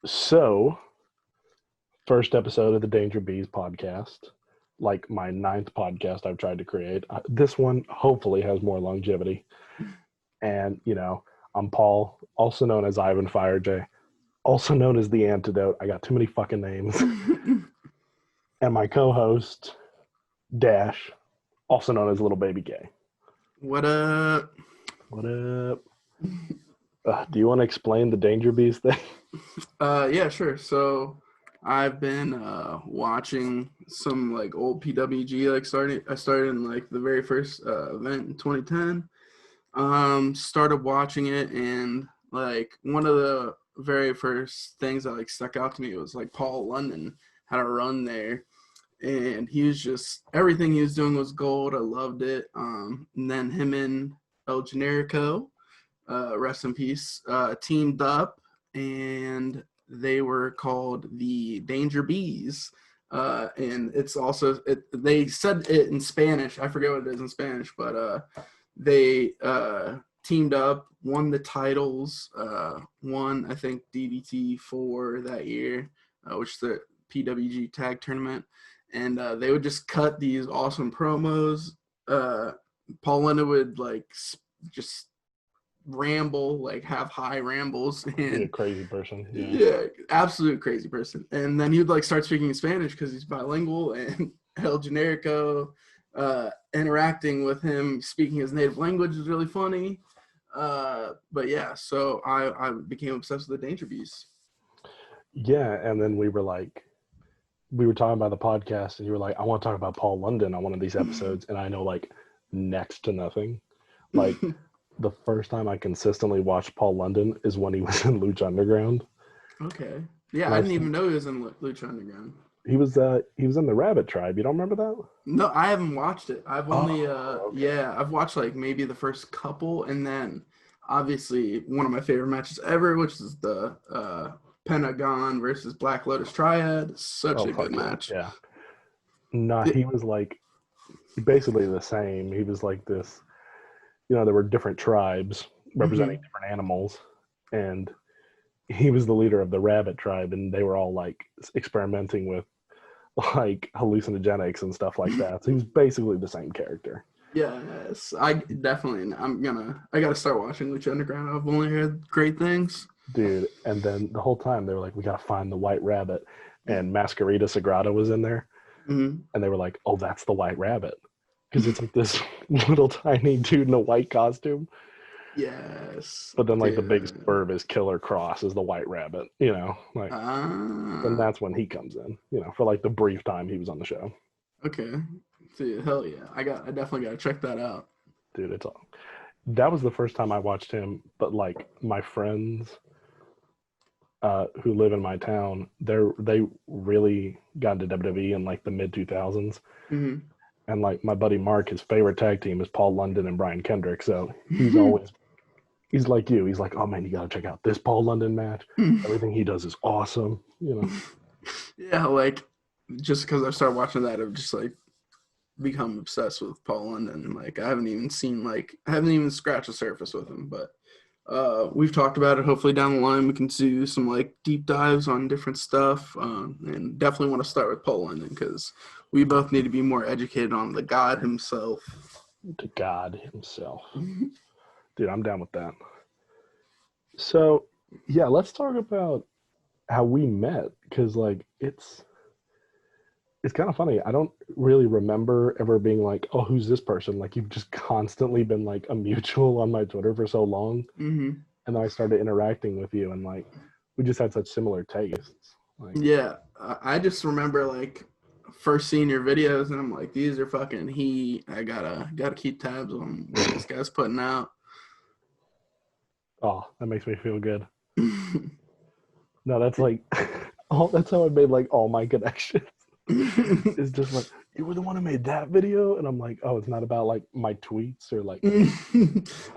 So, first episode of the Danger Bees podcast, like my 9th podcast I've tried to create. This one hopefully has more longevity. And, I'm Paul, also known as Ivan Firejay, also known as The Antidote. I got too many fucking names. And my co-host, Dash, also known as Little Baby Gay. What up? What up? Do you want to explain the Danger Bees thing? Yeah, sure. So I've been watching some like old PWG. I started in like the very first event in 2010. Started watching it, and like one of the very first things that like stuck out to me was like Paul London had a run there, and he was just everything he was doing was gold. I loved it. And then him and El Generico, rest in peace, teamed up, and they were called the Danger Bees. And it's also, they said it in Spanish. I forget what it is in Spanish, but they teamed up, won the titles, won, I think, DDT 4 that year, which is the PWG tag tournament. And they would just cut these awesome promos. Paul London would like just ramble, like have high rambles, and a crazy person. Yeah, absolute crazy person. And then he would like start speaking Spanish because he's bilingual, and El Generico interacting with him speaking his native language is really funny. But yeah, so I became obsessed with the Danger Bees. Yeah, and then we were talking about the podcast, and you were like, I want to talk about Paul London on one of these episodes, and I know like next to nothing. Like the first time I consistently watched Paul London is when he was in Lucha Underground. Okay. Yeah, I didn't even know he was in Lucha Underground. He was in the Rabbit Tribe. You don't remember that? No, I haven't watched it. I've only okay. I've watched like maybe the first couple, and then obviously one of my favorite matches ever, which is the Pentagon versus Black Lotus Triad. Such a good match. Yeah. No, he was like basically the same. He was like this, there were different tribes representing different animals, and he was the leader of the Rabbit Tribe, and they were all like experimenting with like hallucinogenics and stuff like that. So he was basically the same character. Yes, I gotta start watching Lucha Underground. I've only heard great things. Dude, and then the whole time they were like, we gotta find the White Rabbit, and Masquerita Sagrada was in there, and they were like, oh, that's the White Rabbit, because it's like this little tiny dude in a white costume. Yes. But then like the big swerve is Killer Cross is the White Rabbit, like and that's when he comes in, for like the brief time he was on the show. Okay. See, hell yeah. I definitely gotta check that out. Dude, that was the first time I watched him, but like my friends who live in my town, they really got into WWE in like the mid 2000s. And like my buddy Mark, his favorite tag team is Paul London and Brian Kendrick. So he's like you. He's like, oh man, you gotta check out this Paul London match. Everything he does is awesome. Yeah, like just because I started watching that, I've just like become obsessed with Paul London. Like I haven't even scratched the surface with him, but we've talked about it. Hopefully down the line we can do some like deep dives on different stuff, and definitely want to start with Paul London because we both need to be more educated on the God himself. The God himself. Dude, I'm down with that. So yeah, let's talk about how we met, because like it's kind of funny. I don't really remember ever being like, oh, who's this person? Like you've just constantly been like a mutual on my Twitter for so long. And then I started interacting with you, and like we just had such similar tastes. Like, yeah, I just remember like first seeing your videos, and I'm like, these are fucking heat. I gotta keep tabs on what this guy's putting out. Oh, that makes me feel good. No, that's like that's how I made like all my connections. It's just like, you were the one who made that video, and I'm like, oh, it's not about like my tweets or like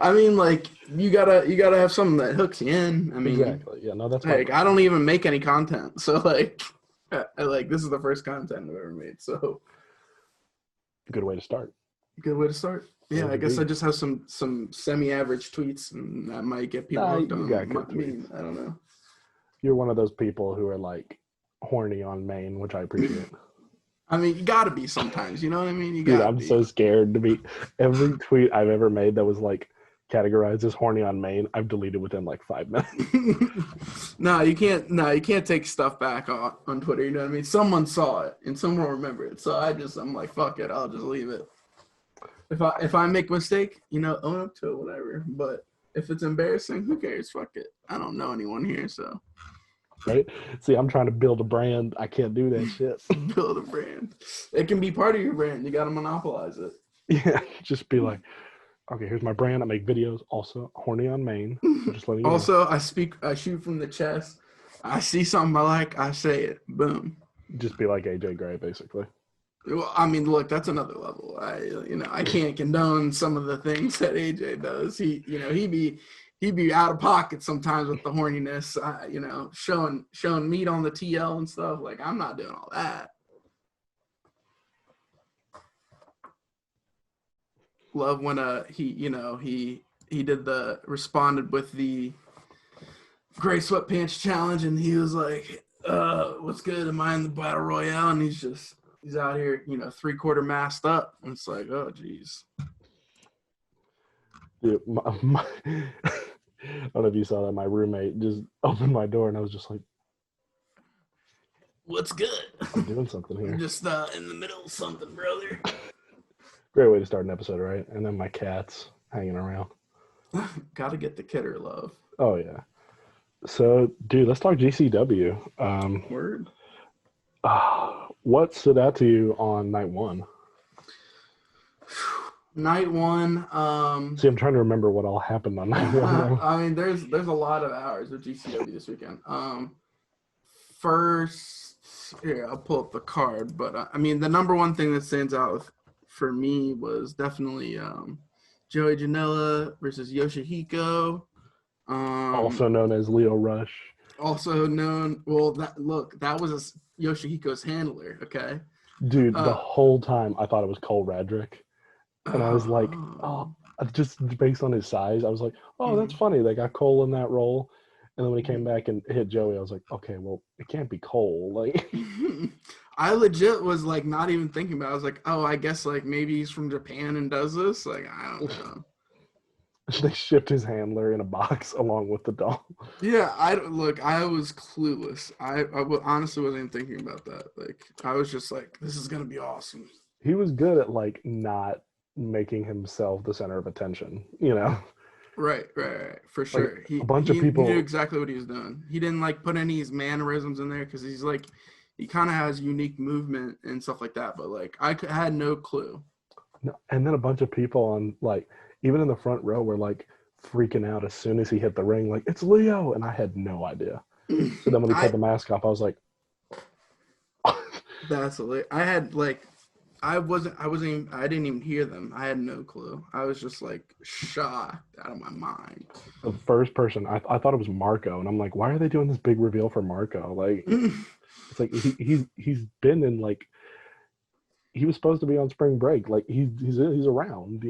I mean, like you gotta have something that hooks you in. I mean, exactly. Yeah, no, that's like I don't even make any content, so like this is the first content I've ever made, so good way to start. Yeah, I guess I just have some semi-average tweets, and that might get people hooked on. I don't know. You're one of those people who are like horny on Maine, which I appreciate. I mean, you gotta be sometimes. You know what I mean? You Dude, gotta I'm be. so scared to be. Every tweet I've ever made that was like categorized as horny on Maine, I've deleted within like 5 minutes. No, you can't. No, you can't take stuff back on Twitter. You know what I mean? Someone saw it and someone will remember it. So I'm like, fuck it. I'll just leave it. If I make a mistake, own up to it, whatever. But if it's embarrassing, who cares? Fuck it. I don't know anyone here, so Right? See, I'm trying to build a brand. I can't do that shit. build a brand. It can be part of your brand. You got to monopolize it. Yeah, just be like, okay, here's my brand. I make videos. Also, horny on Maine. So just letting you know. Also, I shoot from the chest. I see something I like, I say it. Boom. Just be like AJ Gray, basically. Well, I mean, look, that's another level. I can't condone some of the things that AJ does. He'd be out of pocket sometimes with the horniness. Showing meat on the TL and stuff. Like, I'm not doing all that. Love when he responded with the gray sweatpants challenge, and he was like, "What's good? Am I in the battle royale?" And he's out here, 3/4 masked up, and it's like, oh geez. Dude, I don't know if you saw that. My roommate just opened my door, and I was just like, "What's good? I'm doing something here." I'm just in the middle of something, brother. Great way to start an episode, right? And then my cat's hanging around. Gotta get the kidder love. Oh yeah. So, dude, let's talk GCW. Word. What stood out to you on night one? Night one. See, I'm trying to remember what all happened on night one. I mean, there's a lot of hours with GCW this weekend. First, here I'll pull up the card, but I mean, the number one thing that stands out for me was definitely Joey Janela versus Yoshihiko. Also known as Leo Rush. Also known, well, that was Yoshihiko's handler, okay? Dude, the whole time I thought it was Cole Radrick. And I was like, just based on his size, I was like, that's funny. They got Cole in that role. And then when he came back and hit Joey, I was like, okay, well, it can't be Cole. Like, I legit was like not even thinking about it. I was like, I guess like maybe he's from Japan and does this. Like, I don't know. They shipped his handler in a box along with the doll. Yeah, I was clueless. I honestly wasn't even thinking about that. Like, I was just like, this is gonna be awesome. He was good at like not making himself the center of attention, Right, for sure. Like, a bunch of people knew exactly what he was doing. He didn't like put any of his mannerisms in there because he's like, he kind of has unique movement and stuff like that. But like, I had no clue. No, and then a bunch of people on like, even in the front row, were like freaking out as soon as he hit the ring, like, it's Leo, and I had no idea. So then when he pulled the mask off, I was like, that's hilarious. I had like, I didn't even hear them. I had no clue. I was just like shocked out of my mind. The first person, I thought it was Marco, and I'm like, why are they doing this big reveal for Marco? Like, it's like he's been in like, he was supposed to be on spring break. Like he's around,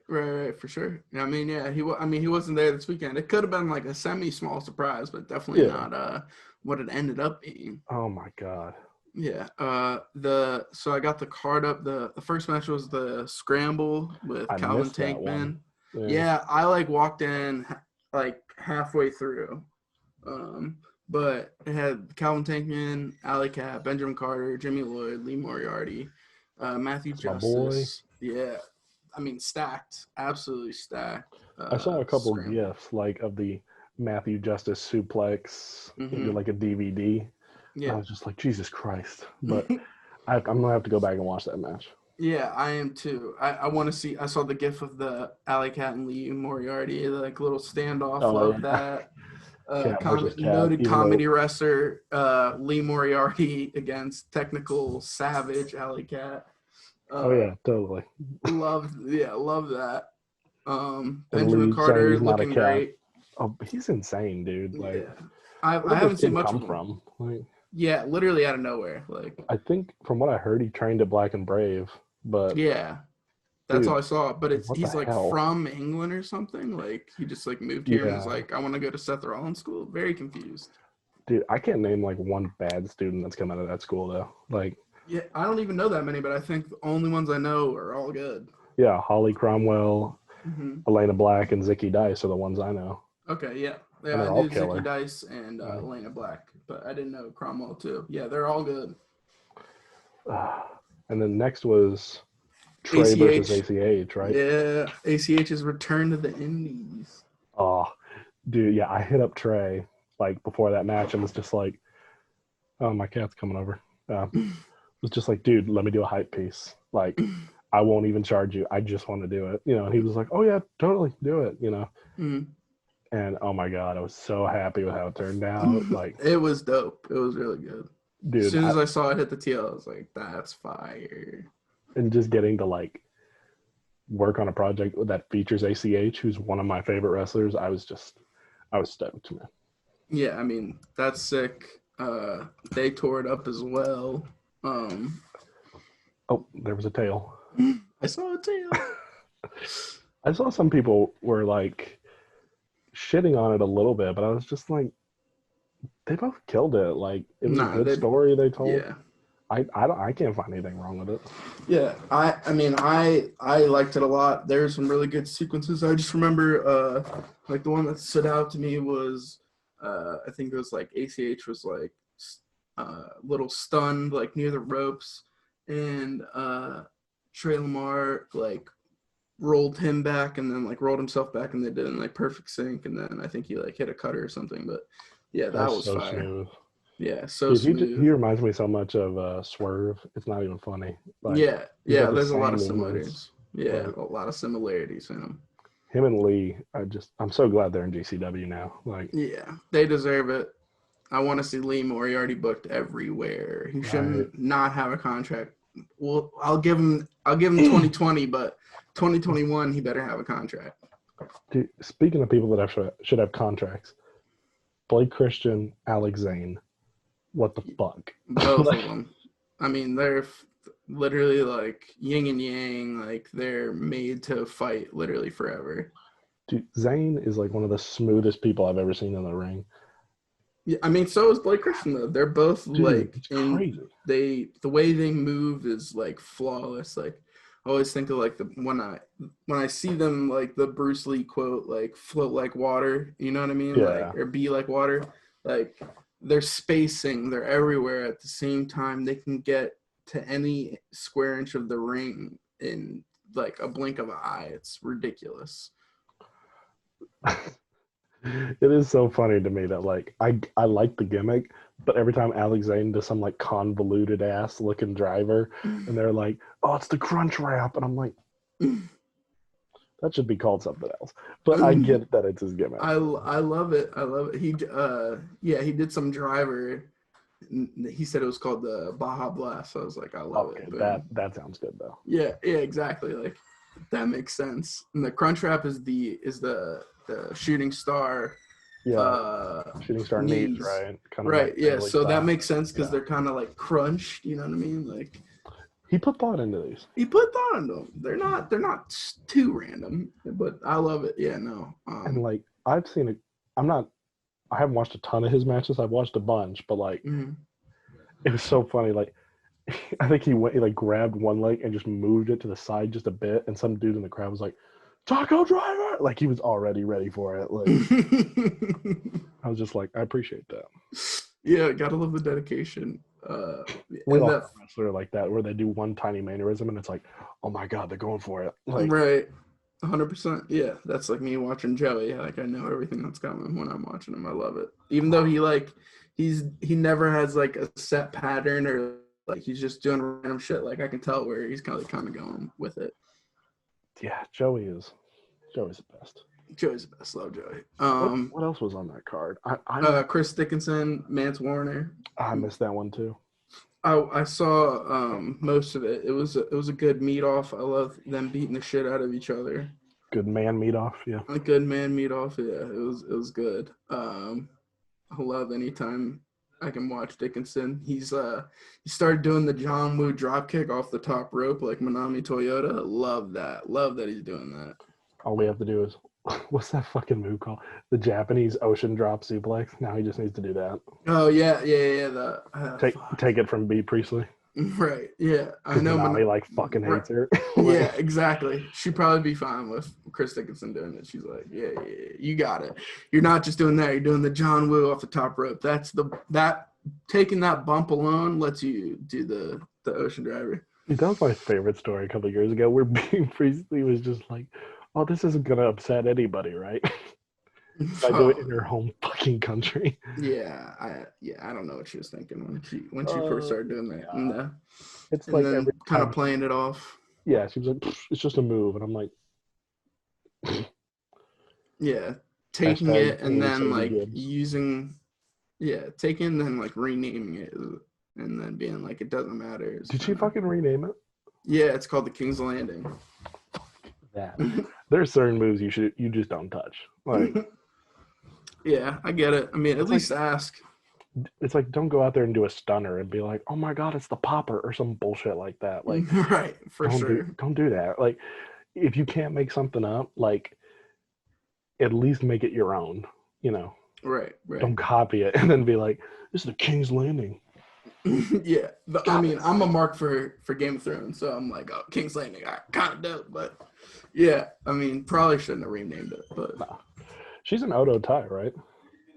Right, for sure. I mean, yeah, he wasn't there this weekend. It could have been like a semi-small surprise, but definitely not what it ended up being. Oh my god. Yeah. So I got the card up. The first match was the scramble with Calvin Tankman. Yeah, I like walked in like halfway through. But it had Calvin Tankman, Alley Cat, Benjamin Carter, Jimmy Lloyd, Lee Moriarty, Matthew Justice. Yeah. I mean, stacked. Absolutely stacked. I saw a couple of gifs like of the Matthew Justice suplex, like a DVD. Yeah. I was just like, Jesus Christ. But I'm going to have to go back and watch that match. Yeah, I am too. I want to see. I saw the gif of the Alley Cat and Lee Moriarty, like little standoff. Love that. Noted comedy wrestler Lee Moriarty against technical savage Alley Cat. Totally. Love that. Benjamin Carter looking great. Oh, he's insane, dude. Like, yeah. I haven't seen much from. Like, yeah, literally out of nowhere. Like, I think from what I heard, he trained at Black and Brave, but yeah, that's all I saw. But he's like from England or something. Like, he just like moved here and was like, I want to go to Seth Rollins school. Very confused. Dude, I can't name like one bad student that's come out of that school though. Like, Yeah, I don't even know that many, but I think the only ones I know are all good. yeah, Holly Cromwell, Hmm. Elena Black, and Zicky Dice are the ones I know, Okay, yeah. and Yeah, I they're all knew Zicky killer. Dice and Yeah. Elena Black, but I didn't know Cromwell too. Yeah, they're all good. And then next was Trey versus ACH. ACH, right? Yeah, ACH's return to the Indies. Oh, dude, yeah, I hit up Trey like before that match and was just like, "Oh, my cat's coming over." Was just like, "Dude, let me do a hype piece. Like, I won't even charge you. I just want to do it." And he was like, "Oh yeah, totally, do it." Mm. And oh my god, I was so happy with how it turned out. Like, It was dope. It was really good. As dude, soon as I saw it hit the TL, I was like, "That's fire." and just getting to like work on a project that features ACH, who's one of my favorite wrestlers, I was stoked, man. Yeah, I mean that's sick. They tore it up as well. Oh, there was a tail. I saw a tail. I saw some people were like shitting on it a little bit, but I was just like, they both killed it. Like, it was a good story they told. Yeah. I can't find anything wrong with it. Yeah, I mean I liked it a lot. There's some really good sequences. I just remember like the one that stood out to me was I think it was like ACH was like little stunned like near the ropes, and Trey Lamar like rolled him back and then like rolled himself back, and they did in like perfect sync, and then I think he like hit a cutter or something. But yeah, that was so fire. smooth. Yeah, so Dude, smooth. he reminds me so much of Swerve. It's not even funny. Like, Yeah, he's got the there's a lot same of movements. similarities. Yeah, Like, a lot of similarities in them. him and Lee, I'm so glad they're in GCW now. Like, Yeah, they deserve it. I want to see Lee more. He already booked everywhere. He right. shouldn't not have a contract. Well, I'll give him 2020, but 2021 he better have a contract. Dude, speaking of people that should have contracts, Blake Christian, Alex Zane. What the fuck? Both Like, of them. I mean, they're literally like yin and yang. Like they're made to fight literally forever. dude, Zane is like one of the smoothest people I've ever seen in the ring. Yeah, I mean, so is Blake Christian though. They're both Dude, like it's crazy. the way they move is like flawless. Like I always think of like when I see them like the Bruce Lee quote like float like water, you know what I mean? Yeah. Like or be like water. Like they're spacing, they're everywhere at the same time. They can get to any square inch of the ring in like a blink of an eye. It's ridiculous. It is so funny to me that like I like the gimmick, but every time Alex Zane does some like convoluted ass looking driver, and they're like, "Oh, it's the crunch wrap," and I'm like, that should be called something else. But I get that it's his gimmick. I love it. I love it. He did some driver. He said it was called the Baja Blast. So I was like, I love Okay, it. that sounds good though. Yeah, exactly. Like that makes sense. And the crunch wrap is the shooting star. Yeah, shooting star knees, right? Kind of Right. like Yeah. Bailey So that style. makes sense because Yeah. they're kind of like crunched. You know what I mean? Like He put thought into these. he put thought into them. They're not too random, but I love it. Yeah. No. And like I've seen it. I haven't watched a ton of his matches. I've watched a bunch, but like it was so funny. Like I think he like grabbed one leg and just moved it to the side just a bit, and some dude in the crowd was like, "Taco driver!" Like he was already ready for it. Like I was just like, I appreciate that. Yeah, gotta love the dedication. We And all that have a wrestler like that where they do one tiny mannerism and it's like, oh my god, they're going for it. Like, right, 100%. Yeah, that's like me watching Joey. Like I know everything that's coming when I'm watching him. I love it. Even though he never has like a set pattern or like he's just doing random shit. Like I can tell where he's kind of going with it. yeah, Joey's the best. Joey's the best. Love Joey. What else was on that card? Chris Dickinson, Mance Warner. I missed that one too. I saw most of it. It was a good meet off. I love them beating the shit out of each other. Good man meet off, yeah. A good man meet off. Yeah, it was good. I love anytime I can watch Dickinson. He started doing the John Woo drop kick off the top rope like Manami Toyota. Love that. Love that he's doing that. All we have to do is what's that fucking move called? The Japanese ocean drop suplex. Now he just needs to do that. Oh yeah. The Take it from B Priestley. right. Yeah, I Because know. Manami like fucking Right. hates her. Yeah, exactly. She'd probably be fine with Chris Dickinson doing it. She's like, yeah, you got it. You're not just doing that. You're doing the John Woo off the top rope. That taking that bump alone lets you do the ocean driver. That was my favorite story a couple of years ago, where B Priestley was just like, "Oh, this isn't gonna upset anybody, right?" I do it in her home fucking country. I don't know what she was thinking when she first started doing that, It's and like then every kind of time playing it off. yeah, she was like, "It's just a move," and I'm like, Yeah, taking hashtag it and Team then Sadie like Gibbs. taking and then like renaming it and then being like it doesn't matter. Did she fucking rename it? Yeah, it's called the King's Landing. That there's certain moves you just don't touch. Like, yeah, I get it. I mean, at least like, ask. it's like don't go out there and do a stunner and be like, "Oh my god, it's the popper" or some bullshit like that. Like, right, for sure. don't do that. Like, if you can't make something up, like at least make it your own. You know, Right. don't copy it and then be like, "This is the King's Landing." yeah, I mean, I'm a mark for Game of Thrones, so I'm like, oh, King's Landing, kind of dope, but yeah, I mean, probably shouldn't have renamed it, but Nah. She's an Odo Tai, right?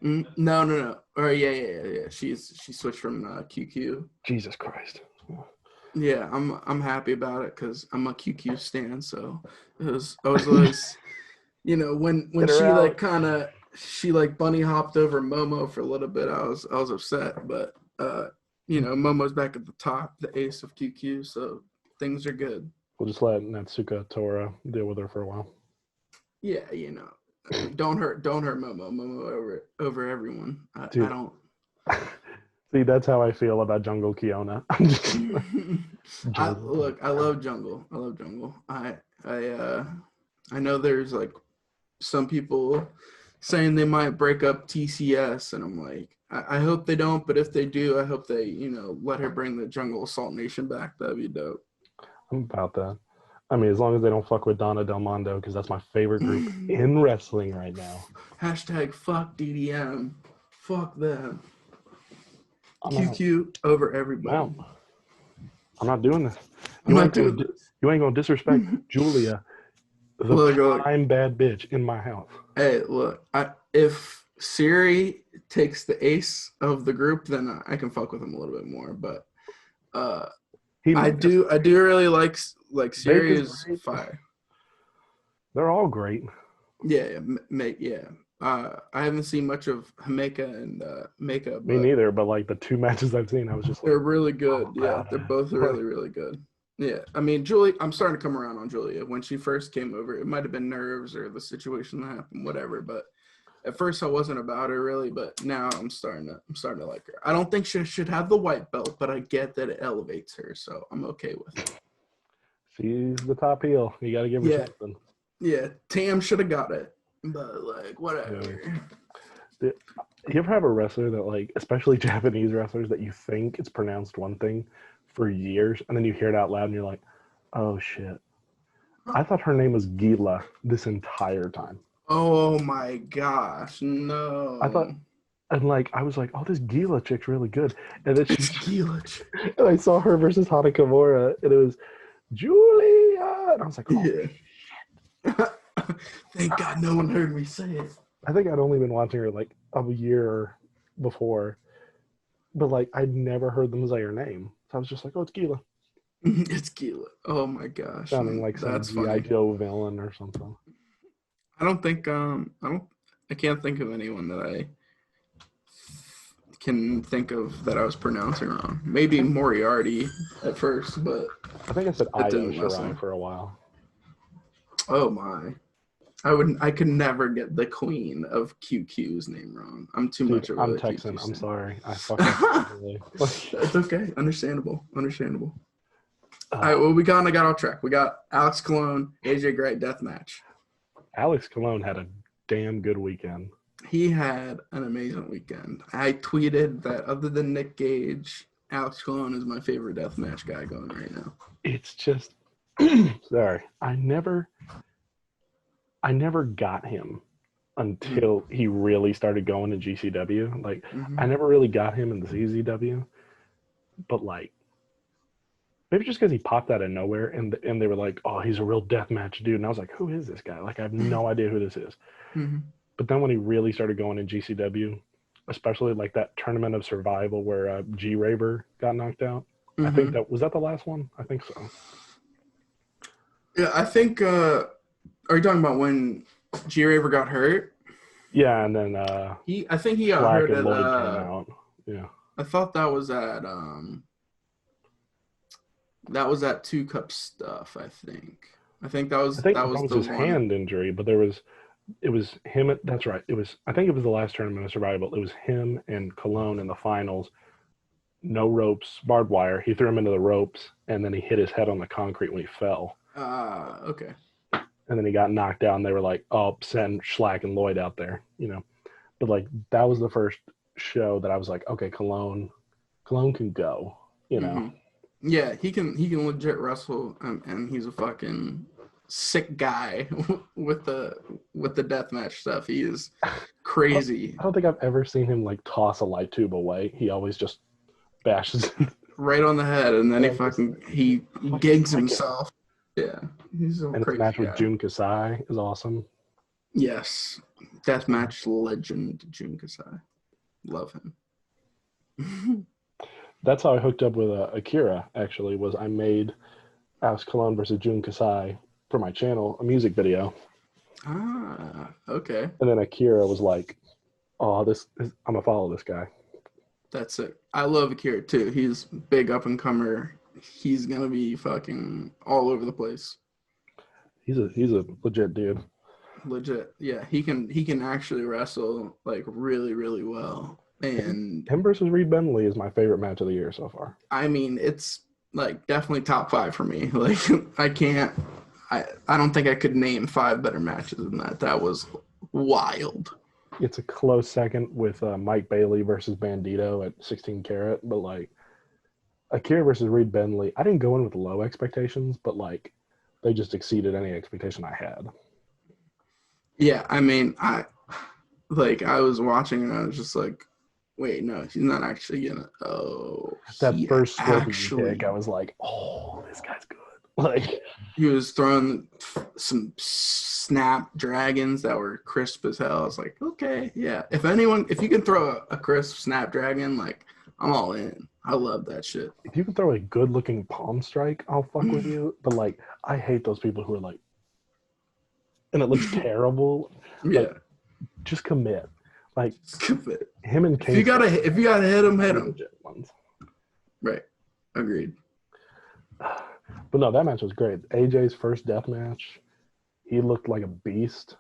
no. Or yeah. She switched from QQ. Jesus Christ. Yeah, I'm happy about it because I'm a QQ stan, so I was always, when she like she like bunny hopped over Momo for a little bit, I was upset, but Momo's back at the top, the ace of QQ, so things are good. We'll just let Natsuka Tora deal with her for a while. Yeah, don't hurt Momo over everyone. I don't. See, that's how I feel about Jungle Kiona. I love Jungle. I know there's like some people saying they might break up TCS, and I'm like, I hope they don't, but if they do, I hope they, let her bring the Jungle Assault Nation back. That'd be dope. I'm about that. I mean, as long as they don't fuck with Donna Del Mondo, because that's my favorite group in wrestling right now. Hashtag fuck DDM. Fuck them. QQ over everybody. I'm not doing this. You ain't gonna disrespect Julia, the prime bad bitch in my house. Hey, look, if Siri takes the ace of the group, then I can fuck with him a little bit more. But I do really like Siri is fire. They're all great. Yeah. I haven't seen much of Hameka and Meka. Me neither, but like the two matches I've seen, I was just they're really good. Yeah, they're both really, really good. Yeah, I mean, Julia, I'm starting to come around on Julia. When she first came over, it might have been nerves or the situation that happened, whatever. But at first, I wasn't about her really, but now I'm starting to like her. I don't think she should have the white belt, but I get that it elevates her, so I'm okay with it. She's the top heel. You got to give her something. Yeah, Tam should have got it, but like whatever. Yeah. You ever have a wrestler that like, especially Japanese wrestlers, that you think it's pronounced one thing for years, and then you hear it out loud, and you're like, "Oh shit! I thought her name was Gila this entire time." Oh my gosh, no! I thought, and like I was like, "Oh, this Gila chick's really good," and then Gila. And I saw her versus Hana Kimura, and it was Julia, and I was like, "Oh yeah." Thank God no one heard me say it. I think I'd only been watching her like a year before, but like I'd never heard them say her name. So I was just like, "Oh, it's Gila." It's Gila. Oh my gosh. Sounding like some G.I. Joe villain or something. I can't think of anyone that I can think of that I was pronouncing wrong. Maybe Moriarty at first, but I think I said Io Shirai for a while. Oh my. I could never get the queen of QQ's name wrong. I'm too much of a I'm Texan. I'm sorry. I fucked up. It's okay. Understandable. All right, well, we got off track. We got Alex Colon, AJ Gray death match. Alex Colon had a damn good weekend. He had an amazing weekend. I tweeted that other than Nick Gage, Alex Colon is my favorite deathmatch guy going right now. It's just, sorry, I never I never got him Mm-hmm. until he really started going in GCW. Like, Mm-hmm. I never really got him in the CZW, but like maybe just because he popped out of nowhere and they were like, oh, he's a real deathmatch dude, and I was like, who is this guy? Like, I have no idea who this is. Mm-hmm. But then when he really started going in GCW, especially like that tournament of survival where G Raver got knocked out. I think Mm-hmm. that was that the last one. I think so. Yeah, I think. Are you talking about when G Raver got hurt? Yeah, and then I think he got Schlack hurt and at. Lloyd came out. Yeah, I thought that was at. That was at Two Cup stuff. I think that I was think that that was was the his one. hand injury, but it was him. That's right. It was. I think it was the last tournament of survival. It was him and Cologne in the finals. No ropes, barbed wire. He threw him into the ropes, and then he hit his head on the concrete when he fell. Okay. And then he got knocked out. And they were like, "Oh, send Schlack and Lloyd out there," But like that was the first show that I was like, "Okay, Cologne can go," you know. Mm-hmm. Yeah, he can legit wrestle, and he's a fucking sick guy with the deathmatch stuff. He is I don't, crazy. I don't think I've ever seen him like toss a light tube away. He always just bashes it. Right on the head, and then And he I'm just fucking like, he fucking gigs strike him. himself. Yeah, he's a And his crazy match with guy. Jun Kasai is awesome. Yes, deathmatch legend Jun Kasai. Love him. That's how I hooked up with Akira. Actually, was I made Alex Cologne versus Jun Kasai for my channel, a music video, Okay. and then Akira was like, "Oh, I'm gonna follow this guy." That's it. I love Akira too. He's big up and comer. He's gonna be fucking all over the place. He's a legit dude. Legit. Yeah, he can actually wrestle like really, really well. Him, And him versus Reed Bentley is my favorite match of the year so far. I mean it's like definitely top five for me. Like I can't I don't think I could name five better matches than that. That was wild. It's a close second with Mike Bailey versus Bandito at 16 karat, but like Akira versus Reed Bentley, I didn't go in with low expectations, but like they just exceeded any expectation I had. Yeah, I mean I was watching and I was just like, wait, no, he's not actually gonna. Oh, That he first scorpion kick, I actually. was like, oh, this guy's good. Like, He was throwing some snap dragons that were crisp as hell. I was like, okay, yeah. If you can throw a crisp snapdragon, like I'm all in. I love that shit. if you can throw a good looking palm strike, I'll fuck with you. But like, I hate those people who are like, and it looks terrible. Like, Yeah, just commit. Like skip it. him and If you gotta hit him, hit the him. legit ones. Right. Agreed. But no, that match was great. AJ's first death match, he looked like a beast.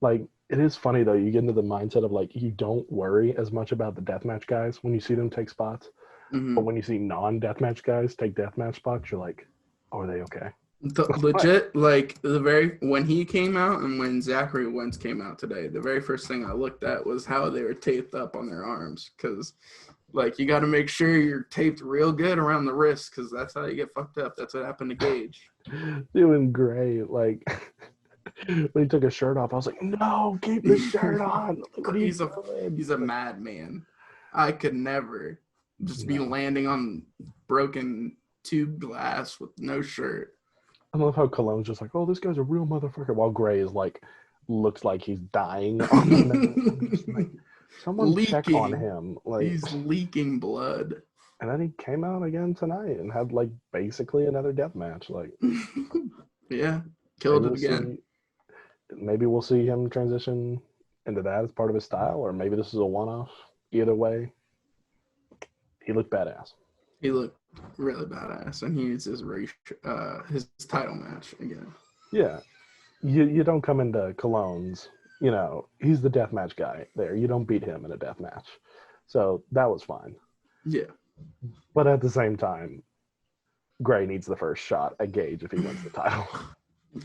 Like it is funny though, you get into the mindset of like you don't worry as much about the deathmatch guys when you see them take spots. But Mm-hmm. when you see non-deathmatch guys take deathmatch spots, you're like, oh, are they okay? Like, Legit, like the very when he came out and when Zachary Wentz came out today, the very first thing I looked at was how they were taped up on their arms because like you got to make sure you're taped real good around the wrist because that's how you get fucked up. That's what happened to Gage. doing great. Like when he took his shirt off, I was like, no, keep the shirt on. Like, what are you he's a doing? he's a Like, madman. I could never just be no. landing on broken tube glass with no shirt. I love how Cologne's just like, oh, this guy's a real motherfucker, while Gray is like, looks like he's dying on the mat. I'm just like, someone check on Leaking. him. Like, He's leaking blood. and then he came out again tonight and had like basically another death match. Like, Yeah, maybe killed it we'll again. see. Maybe we'll see him transition into that as part of his style, or maybe this is a one-off. Either way, he looked badass. He looked really badass, and he needs his title match again. Yeah, you don't come into Cologne's. He's the death match guy there. You don't beat him in a death match, so that was fine. Yeah, But at the same time, Gray needs the first shot at Gage if he wins the title.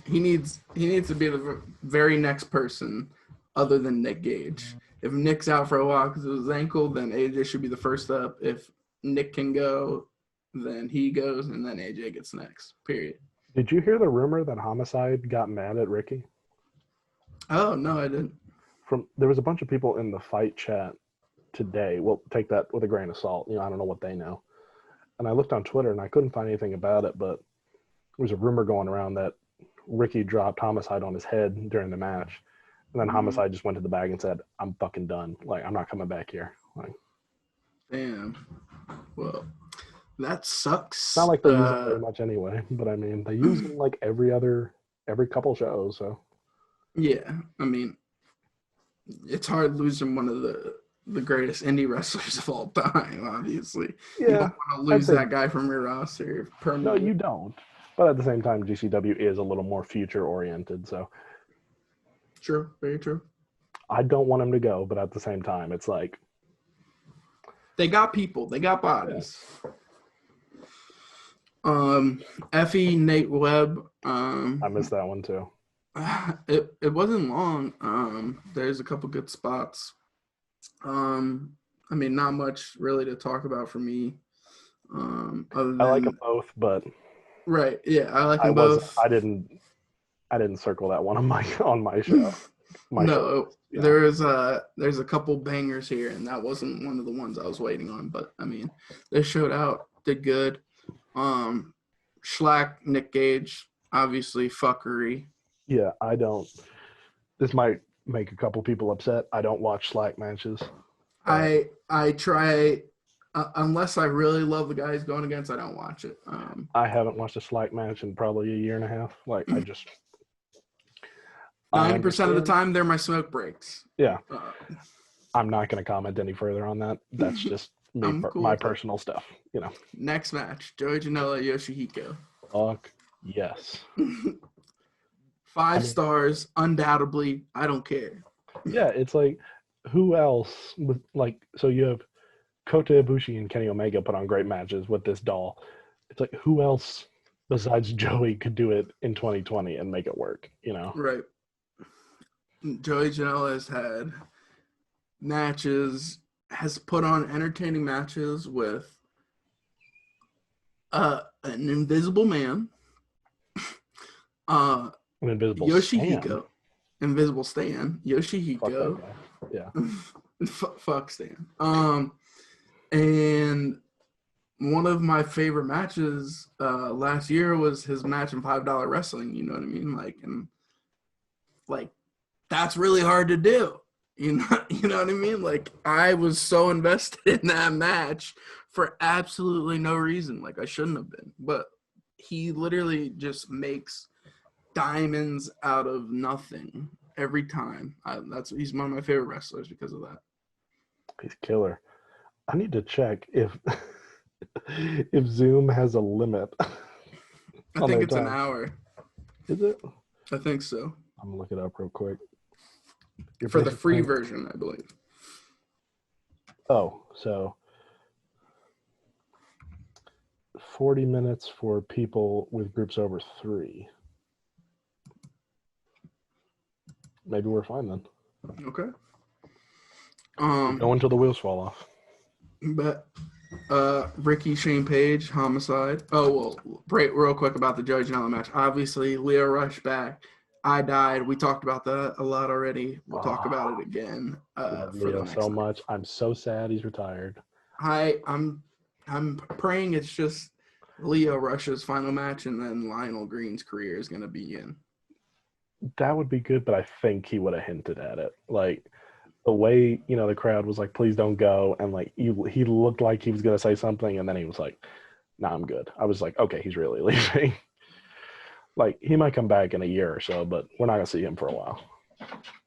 he needs to be the very next person other than Nick Gage. If Nick's out for a while because of his ankle, then AJ should be the first up. If Nick can go, then he goes, and then AJ gets next. Period. Did you hear the rumor that Homicide got mad at Ricky? Oh no, I didn't. There was a bunch of people in the fight chat today. Well, take that with a grain of salt. I don't know what they know. And I looked on Twitter and I couldn't find anything about it, but there was a rumor going around that Ricky dropped Homicide on his head during the match. And then Homicide just went to the bag and said, I'm fucking done. Like, I'm not coming back here. Like, Damn. Well, that it's sucks. not like they use him very much anyway, but I mean, they use him like every couple shows. So Yeah, I mean, it's hard losing one of the greatest indie wrestlers of all time. Obviously, you don't yeah, want to I'd lose say that guy from your roster no, permanently. you don't. But at the same time, GCW is a little more future oriented. So True, very true. I don't want him to go, but at the same time, it's like They got people, they got bodies. Effie Nate Webb. I missed that one too. It wasn't long. There's a couple good spots. I mean, not much really to talk about for me. Other than I like them both, but right, yeah, I like them both. I didn't circle that one on my show. No, yeah. there's a couple bangers here, and that wasn't one of the ones I was waiting on. But I mean, they showed out, did good. Schlack, Nick Gage, obviously fuckery. Yeah, I don't. This might make a couple people upset. I don't watch Slack matches. I try, unless I really love the guy he's going against, I don't watch it. I haven't watched a Slack match in probably a year and a half. Like, I just 90% of the time, they're my smoke breaks. Yeah. I'm not going to comment any further on that. That's just me, cool my personal stuff. Next match, Joey Janela, Yoshihiko. Fuck yes. 5 stars, undoubtedly. I don't care. Yeah, it's like, who else with so you have Kota Ibushi and Kenny Omega put on great matches with this doll. It's like, who else besides Joey could do it in 2020 and make it work, Right. Joey Janela has had matches, has put on entertaining matches with an invisible man, an invisible Yoshihiko, Stan. Invisible Stan, Yoshihiko. Yeah. Fuck Stan. And one of my favorite matches last year was his match in $5 wrestling. You know what I mean? Like that's really hard to do. You know what I mean? Like, I was so invested in that match for absolutely no reason. Like, I shouldn't have been. But he literally just makes diamonds out of nothing every time. He's one of my favorite wrestlers because of that. He's killer. I need to check if Zoom has a limit. I think it's an hour. Is it? I think so. I'm going to look it up real quick. For the free version, I believe. Oh, so 40 minutes for people with groups over 3. Maybe we're fine then. Okay. Go until the wheels fall off. But Ricky Shane Page, Homicide. Oh, well, real quick about the Joey Janela match. Obviously, Leo Rush back. I died. We talked about that a lot already. We'll talk about it again. Love Leo so much. I'm so sad he's retired. I'm praying it's just Leo Rush's final match, and then Lionel Green's career is going to begin. That would be good, but I think he would have hinted at it. Like, the way, the crowd was like, please don't go. And like, he looked like he was going to say something. And then he was like, nah, I'm good. I was like, okay, he's really leaving. Like, he might come back in a year or so, but we're not going to see him for a while.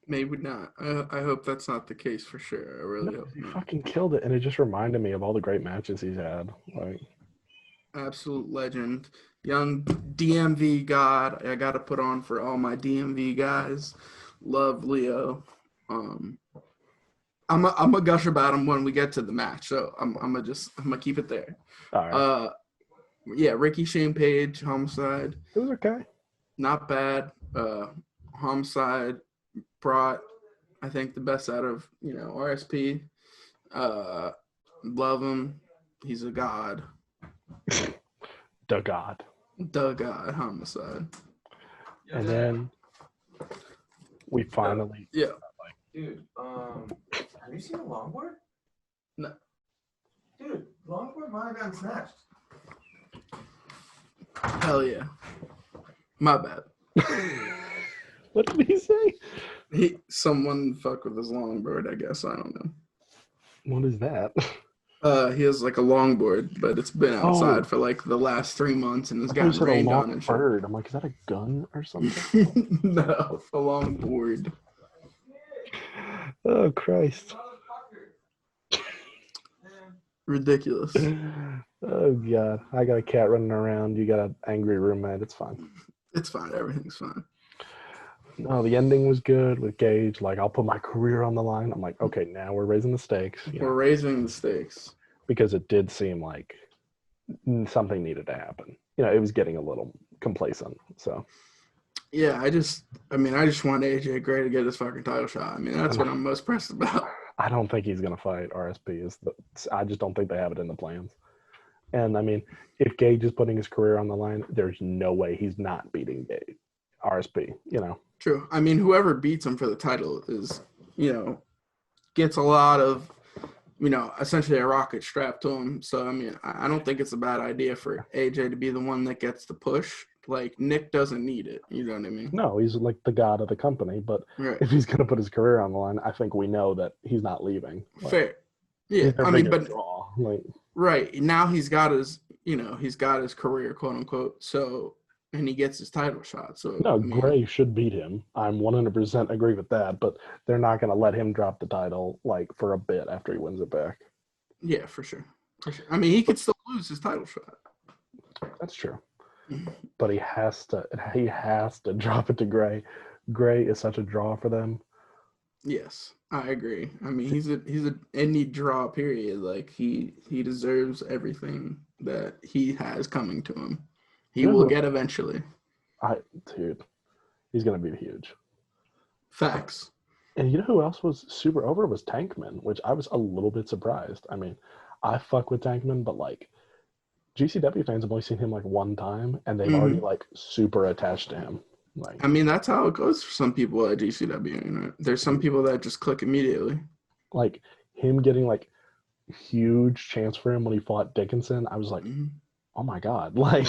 Maybe not. I hope that's not the case for sure. I really hope he not. Fucking killed it. And it just reminded me of all the great matches he's had. Like, absolute legend. Young DMV god. I got to put on for all my DMV guys. Love Leo. I'm a gush about him when we get to the match, so I'm gonna keep it there. All right. Yeah, Ricky Shane Page, Homicide. It was okay. Not bad. Homicide brought, I think, the best out of RSP. Love him. He's a god. The god. The god. Homicide. And then We finally. Yeah. Dude, have you seen a longboard? No. Dude, longboard might have gotten snatched. Hell yeah. My bad. What did he say? Someone fucked with his longboard, I guess. I don't know. What is that? He has like a longboard, but it's been outside for like the last 3 months and it's I thought you gotten said a rained on long and shit. bird. I'm like, is that a gun or something? No, a longboard. Oh Christ. Ridiculous. Oh God. I got a cat running around. You got an angry roommate. It's fine. It's fine. Everything's fine. No, the ending was good with Gage. Like, I'll put my career on the line. I'm like, okay, now we're raising the stakes. We're raising the stakes. Because it did seem like something needed to happen. It was getting a little complacent. So. Yeah, I just want AJ Gray to get his fucking title shot. I mean, that's what I'm most pressed about. I don't think he's going to fight RSP. I just don't think they have it in the plans. And, I mean, if Gage is putting his career on the line, there's no way he's not beating RSP, True. I mean, whoever beats him for the title is, gets a lot of, essentially a rocket strapped to him. So, I mean, I don't think it's a bad idea for AJ to be the one that gets the push. Like, Nick doesn't need it. You know what I mean? No, he's like the god of the company. But if he's going to put his career on the line, I think we know that he's not leaving. Fair. Yeah. I mean, but draw. Like, right. Now he's got his, he's got his career, quote unquote. So, and he gets his title shot. So no, Gray should beat him. I'm 100% agree with that. But they're not going to let him drop the title like for a bit after he wins it back. Yeah, for sure. I mean, he could still lose his title shot. That's true. But he has to drop it to Gray. Gray is such a draw for them. Yes, I agree. I mean, he's a any draw period. Like he deserves everything that he has coming to him. He will get eventually. Dude, he's gonna be huge. Facts. And you know who else was super over was Tankman, which I was a little bit surprised. I mean, I fuck with Tankman, but like GCW fans have only seen him like one time, and they've already like super attached to him. Like, I mean, that's how it goes for some people at GCW. There's some people that just click immediately. Like him getting like huge chance for him when he fought Dickinson, I was like, oh my God, like.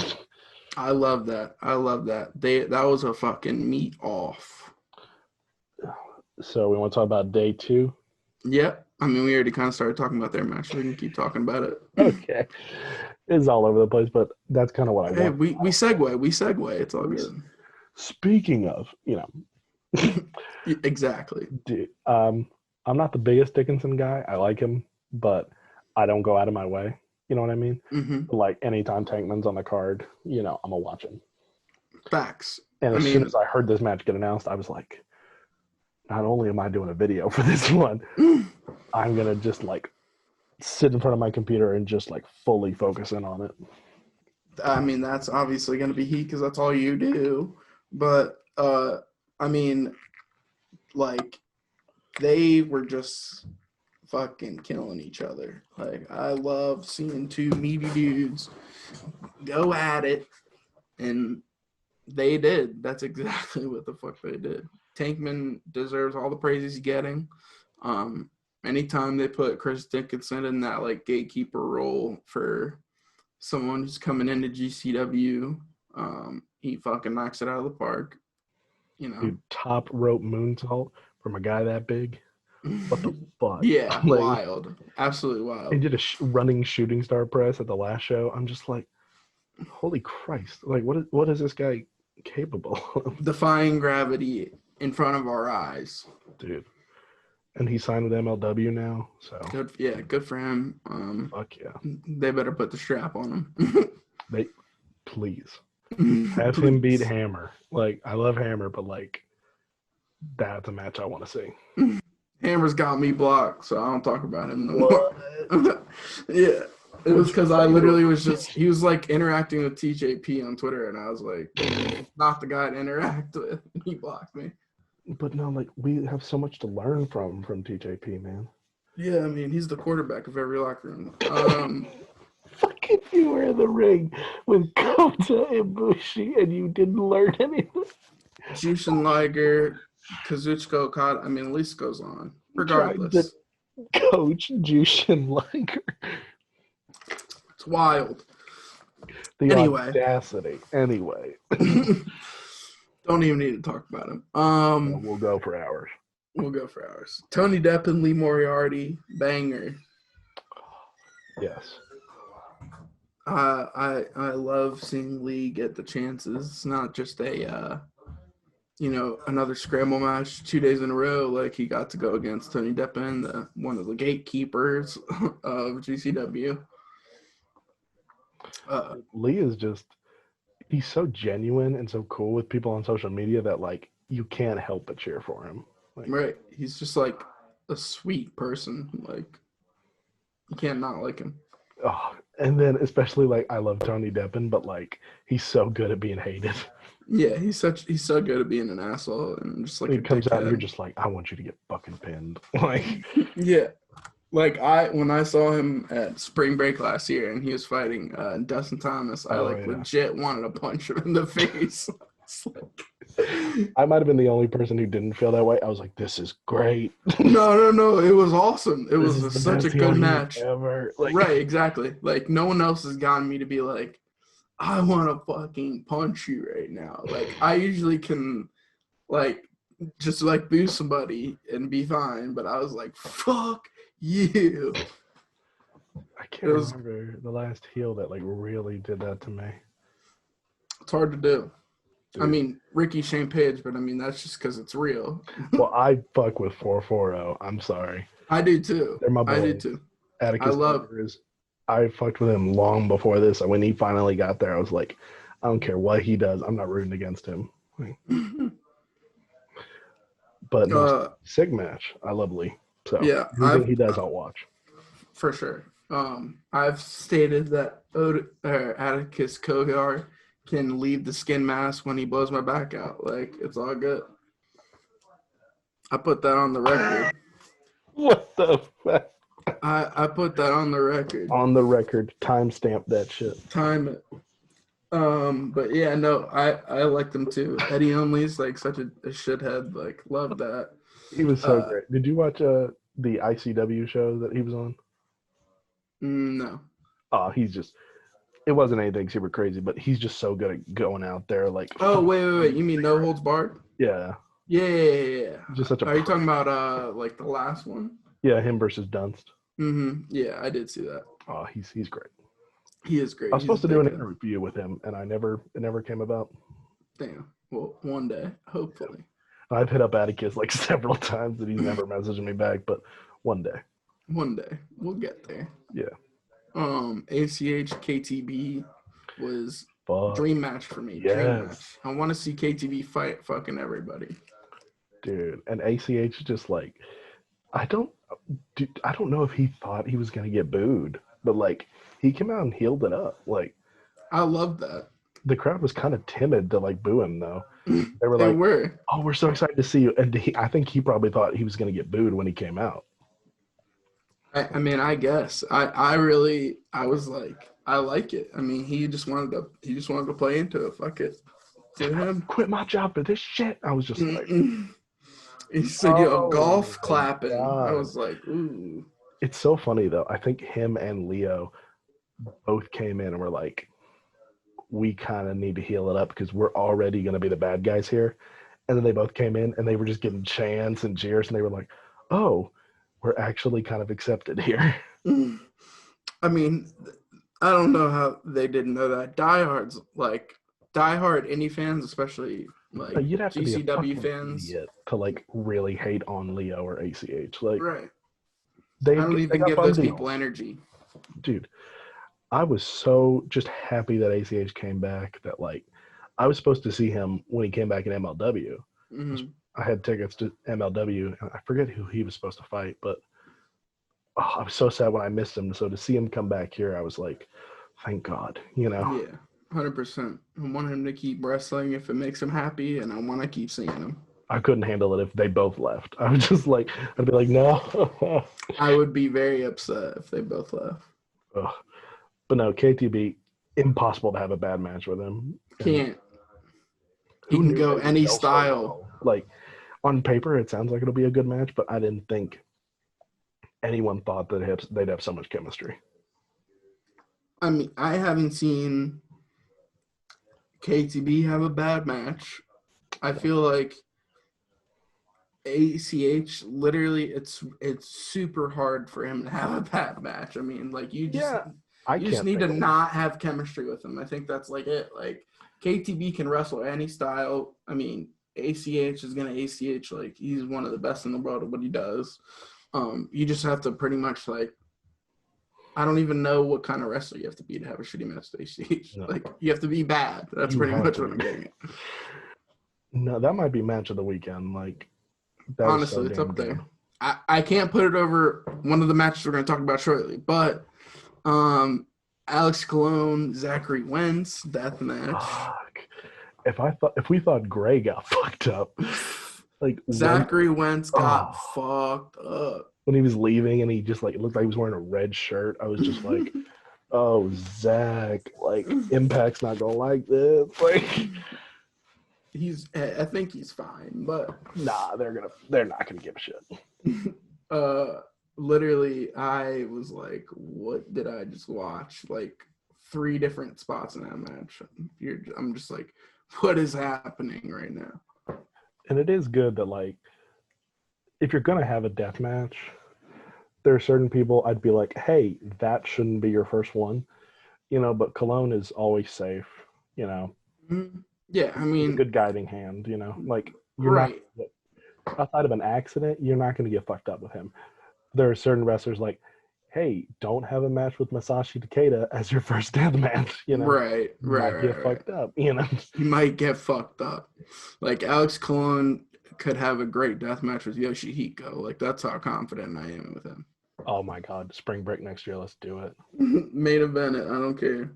I love that. That was a fucking meet off. So we want to talk about day 2? Yep. I mean, we already kind of started talking about their match. So we can keep talking about it. Okay. It's all over the place, but that's kind of what I want. Hey, we segue. It's all good. Speaking of, Exactly. Dude, I'm not the biggest Dickinson guy. I like him, but I don't go out of my way. You know what I mean? Mm-hmm. Like anytime Tankman's on the card, I'm gonna watch him. Facts. And as soon as I heard this match get announced, I was like, not only am I doing a video for this one, I'm gonna just like sit in front of my computer and just like fully focus in on it. I mean, that's obviously gonna be heat because that's all you do. But I mean, like they were just fucking killing each other. Like I love seeing two meaty dudes go at it, and they did. That's exactly what the fuck they did. Tankman deserves all the praise he's getting. Anytime they put Chris Dickinson in that like gatekeeper role for someone who's coming into GCW, he fucking knocks it out of the park. Dude, top rope moonsault from a guy that big. What the fuck? Yeah, like, wild. Absolutely wild. He did a running shooting star press at the last show. I'm just like, holy Christ. Like, what is this guy capable of? Defying gravity in front of our eyes. Dude. And he signed with MLW now, so. Good for him. Fuck yeah. They better put the strap on him. Please. Have him beat Hammer. Like, I love Hammer, but like, that's a match I want to see. Hammer's got me blocked, so I don't talk about him no more. Yeah. It was because I literally was he was like interacting with TJP on Twitter, and I was like, not the guy to interact with. He blocked me. But no, like, we have so much to learn from TJP, man. Yeah, I mean, he's the quarterback of every locker room. Fuck if you were in the ring with Kota and Bushi and you didn't learn anything. Jushin Liger, Kazuchika Okada. I mean, at least goes on. Tried Regardless, to coach Jushin Liger. it's wild. The Anyway. audacity. Anyway. Don't even need to talk about him. We'll go for hours. We'll go for hours. Tony Depp and Lee Moriarty, banger. Yes. I love seeing Lee get the chances. It's not just a another scramble match 2 days in a row. Like, he got to go against Tony Deppen, one of the gatekeepers of GCW. Lee is just, he's so genuine and so cool with people on social media that, like, you can't help but cheer for him. Like, right. He's just like a sweet person. Like, you can't not like him. Oh, and then especially, like, I love Tony Deppen, but, like, he's so good at being hated. Yeah, he's so good at being an asshole and just like It comes out and you're just like, I want you to get fucking pinned. Like, yeah. Like, when I saw him at spring break last year and he was fighting Dustin Thomas, I legit wanted to punch him in the face. I might have been the only person who didn't feel that way. I was like, this is great. No, it was awesome. It was such a good match. Ever. Like, right, exactly. Like, no one else has gotten me to be like, I want to fucking punch you right now. Like, I usually can, like, just, like, boost somebody and be fine. But I was like, fuck you. I can't remember the last heel that, like, really did that to me. It's hard to do. Dude. I mean, Ricky Shane Page, but I mean, that's just because it's real. Well, I fuck with 440. I'm sorry. I do too. They're my boys. I do too. Atticus I fucked with him long before this. And when he finally got there, I was like, I don't care what he does. I'm not rooting against him. But no, sick match. I love Lee. So yeah, anything he does, I'll watch. For sure. I've stated that Atticus Kogar can leave the skin mask when he blows my back out. Like, it's all good. I put that on the record. What the fuck? I put that on the record. On the record, timestamp that shit. Time it. But yeah, no, I like them too. Eddie Only's like such a shithead. Like, love that. He was so great. Did you watch the ICW show that he was on? No. Oh, it wasn't anything super crazy, but he's just so good at going out there. Like, oh, wait. You mean No Holds Barred? Yeah. Yeah. Just such a. Are you talking about like the last one? Yeah, him versus Dunst. Yeah, I did see that. Oh, he's great. He is great. I was supposed to do an interview with him, and it never came about. Damn. Well, one day, hopefully. I've hit up Atticus like several times, and he's never messaged me back. But one day. One day, we'll get there. Yeah. ACH KTB was dream match for me. Yes. Dream match. I want to see KTB fight fucking everybody. Dude, and ACH just like, I don't know if he thought he was gonna get booed, but like he came out and healed it up. Like, I love that. The crowd was kind of timid to like boo him though. They were like, "Oh, we're so excited to see you," and I think he probably thought he was gonna get booed when he came out. I mean, I guess I was like, I like it. I mean, he just wanted to play into it. Fuck it. To him. Quit my job for this shit. I was just like, he said, "Yo, golf clapping." God. I was like, ooh. It's so funny though. I think him and Leo both came in and were like, we kind of need to heal it up because we're already going to be the bad guys here. And then they both came in and they were just getting chants and jeers and they were like, oh, we're actually kind of accepted here. I mean, I don't know how they didn't know that. Diehard indie fans, especially like you'd have GCW to be a fans, idiot to like really hate on Leo or ACH. Like, right? I don't even give those people energy, dude. I was so just happy that ACH came back. That like, I was supposed to see him when he came back in MLW. Mm-hmm. I had tickets to MLW, and I forget who he was supposed to fight, but I was so sad when I missed him. So to see him come back here, I was like, thank God, you know? Yeah, 100%. I want him to keep wrestling if it makes him happy, and I want to keep seeing him. I couldn't handle it if they both left. I was just like, I'd be like, no. I would be very upset if they both left. Ugh. But no, KTB, impossible to have a bad match with him. Can't. He can go any style. Like, on paper, it sounds like it'll be a good match, but I didn't think anyone thought that they'd have so much chemistry. I mean, I haven't seen KTB have a bad match. I feel like ACH literally it's super hard for him to have a bad match. I mean, like you just need to not have chemistry with him. I think that's like it. Like KTB can wrestle any style. I mean, ACH is gonna ACH, like he's one of the best in the world at what he does. You just have to pretty much like, I don't even know what kind of wrestler you have to be to have a shitty match with ACH. No. Like you have to be bad. That's pretty much what I'm getting at. No, that might be match of the weekend. Like honestly, it's up there. I can't put it over one of the matches we're going to talk about shortly, but Alex Colon, Zachary Wentz death match. Fuck. If we thought Gray got fucked up, like Zachary Wentz got fucked up when he was leaving, and he just like it looked like he was wearing a red shirt. I was just like, oh, Zach, like Impact's not gonna like this. Like I think he's fine, but nah, they're not gonna give a shit. Literally, I was like, what did I just watch? Like 3 different spots in that match. I'm just like, what is happening right now? And it is good that like, if you're gonna have a death match, there are certain people I'd be like, hey, that shouldn't be your first one, But Cologne is always safe, Mm-hmm. Yeah, I mean, a good guiding hand, Like you're right. not outside of an accident, you're not going to get fucked up with him. There are certain wrestlers like, hey, don't have a match with Masashi Takeda as your first death match, Right. Get fucked up, You might get fucked up. Like Alex Colon could have a great death match with Yoshihiko. Like that's how confident I am with him. Oh my God, spring break next year, let's do it. Main event it, I don't care.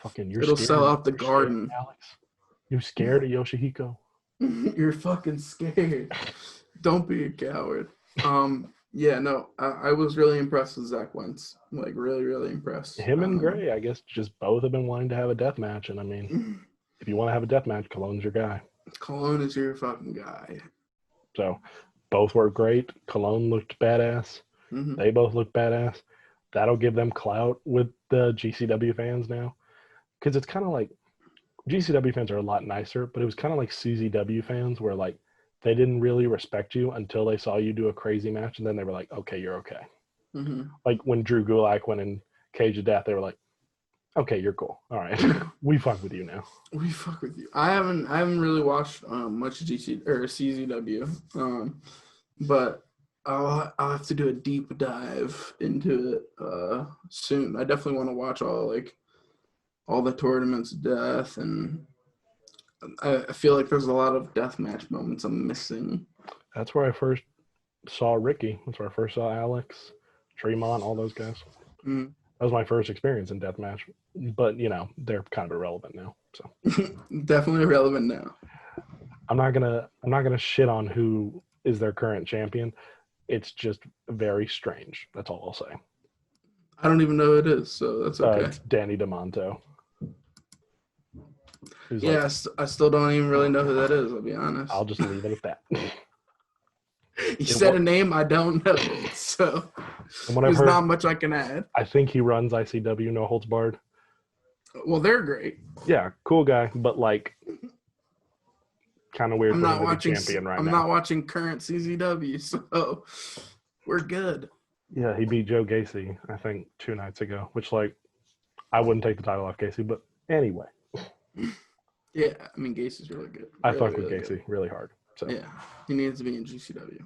Fucking, it'll sell out the garden. Scared, Alex, you scared of Yoshihiko? You're fucking scared. Don't be a coward. Yeah, no, I was really impressed with Zach Wentz. Like, really, really impressed. Him and Gray, I guess, just both have been wanting to have a death match. And I mean, if you want to have a death match, Cologne's your guy. Cologne is your fucking guy. So, both were great. Cologne looked badass. Mm-hmm. They both looked badass. That'll give them clout with the GCW fans now. Because it's kind of like, GCW fans are a lot nicer, but it was kind of like CZW fans where, like, they didn't really respect you until they saw you do a crazy match, and then they were like, okay, you're okay. Mm-hmm. Like when Drew Gulak went in Cage of Death, they were like, okay, you're cool. All right. We fuck with you now. We fuck with you. I haven't really watched much GC or CZW, but I'll have to do a deep dive into it soon. I definitely want to watch all the tournaments of death, and I feel like there's a lot of deathmatch moments I'm missing. That's where I first saw Ricky. That's where I first saw Alex, Tremont, all those guys. Mm. That was my first experience in deathmatch. But, they're kind of irrelevant now. So definitely irrelevant now. I'm not gonna shit on who is their current champion. It's just very strange. That's all I'll say. I don't even know who it is, so that's okay. It's Danny DeMonto. Yeah, I still don't even really know who that is, I'll be honest. I'll just leave it at that. You said a name I don't know, so there's not much I can add. I think he runs ICW No Holds Barred. Well, they're great. Yeah, cool guy, but like kind of weird for him to be champion right now. I'm not watching current CZW, so we're good. Yeah, he beat Joe Gacy, I think, 2 nights ago, which, like, I wouldn't take the title off Gacy, but anyway. Yeah, I mean, Gacy's really good. I fuck with Gacy really hard. So. Yeah, he needs to be in GCW.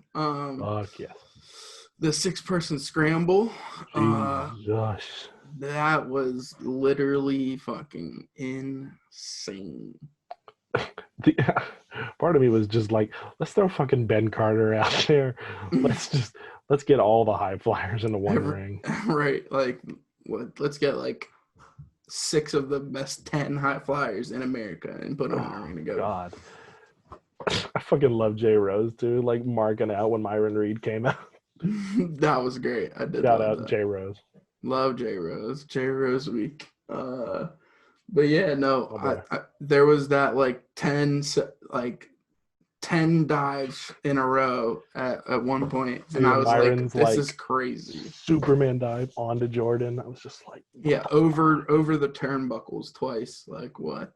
Fuck yes. The 6-person scramble. Jesus. That was literally fucking insane. Part of me was just like, let's throw fucking Ben Carter out there. Let's get all the high flyers into one ring. Right. Like, let's get like 6 of the best 10 high flyers in America and put them in a ring together. God. I fucking love Jay Rose, too. Like, marking out when Myron Reed came out. That was great. I did. Shout out Jay Rose. Love Jay Rose. Jay Rose week. But yeah, no, there was that like 10 10 dives in a row at one point, Dude, and I was Myron's like, "This is crazy." Superman dive onto Jordan. I was just like, Yeah, over the turnbuckles twice. Like what?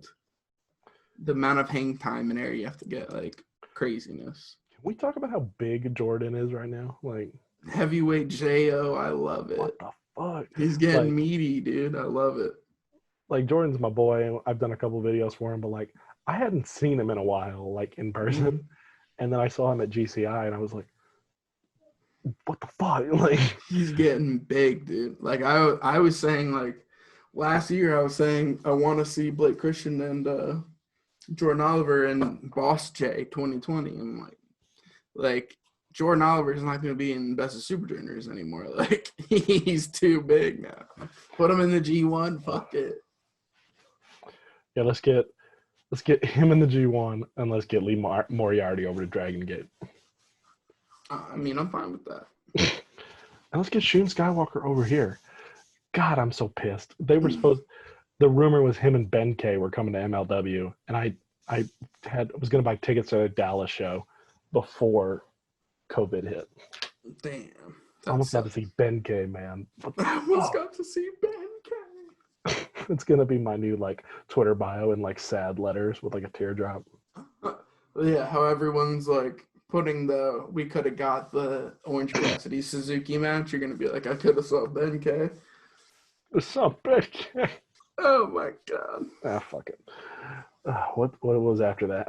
The amount of hang time and air you have to get, like craziness. Can we talk about how big Jordan is right now? Like Heavyweight Jo, I love it. what the fuck? He's getting Like- meaty, dude. I love it. Like Jordan's my boy. I've done a couple videos for him, but like I hadn't seen him in a while, like in person. Mhm. And then I saw him at GCI, and I was like, "What the fuck?" Like He's getting big, dude. Like I was saying, like last year, I was saying I want to see Blake Christian and Jordan Oliver and Boss J 2020. I'm like Jordan Oliver is not going to be in Best of Super Juniors anymore. Like he's too big now. Put him in the G1. Fuck it. yeah, let's get him in the G1, and let's get Lee Moriarty over to Dragon Gate. I mean, I'm fine with that. And let's get Shun Skywalker over here. God, I'm so pissed. They were the rumor was him and Ben K were coming to MLW, and I was going to buy tickets to a Dallas show before COVID hit. Damn. I almost got to see Ben K, man. I almost got to see Ben K. It's going to be my new like Twitter bio in like sad letters with like a teardrop. Yeah, how everyone's like putting we could have got the Orange Cassidy Suzuki match. You're gonna be like, I could have saw Ben K. What's up, Ben K? Oh my god. Ah, fuck it. What was after that?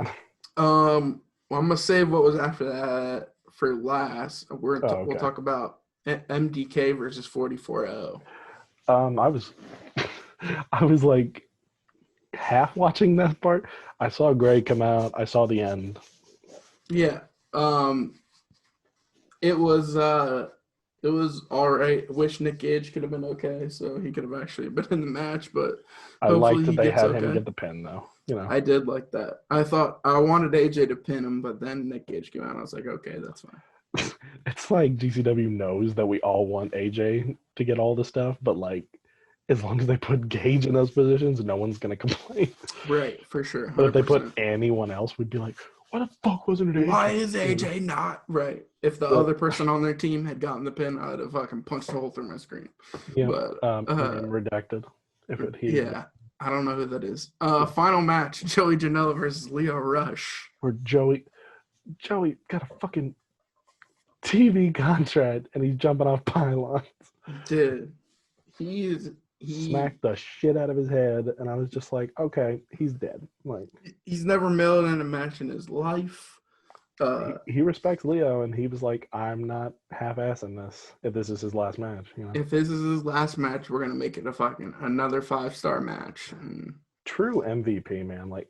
Well, I'm gonna save what was after that for last. We'll okay. talk about MDK versus 44-0. I was like half watching that part. I saw Gray come out. I saw the end. Yeah. It was all right. Wish Nick Gage could have been okay, so he could have actually been in the match. But I liked that he they gets had okay. him get the pin, though. You know, I did like that. I thought I wanted AJ to pin him, but then Nick Gage came out. And I was like, okay, that's fine. it's like GCW knows that we all want AJ to get all the stuff, but like, as long as they put Gage in those positions, no one's gonna complain. Right, for sure. 100%. But if they put anyone else, we'd be like, why the fuck wasn't it AJ? Why is AJ not right? If the other person on their team had gotten the pin, I'd have fucking punched a hole through my screen. Yeah, but name redacted. If it he yeah, I don't know who that is. Final match: Joey Janela versus Leo Rush. Where Joey got a fucking TV contract and he's jumping off pylons. Dude, he smacked the shit out of his head, and I was just like, okay, he's dead. Like he's never milled in a match in his life. He respects Leo, and he was like, I'm not half-assing this if this is his last match. You know? If this is his last match, we're gonna make it another 5-star match. And true MVP, man. Like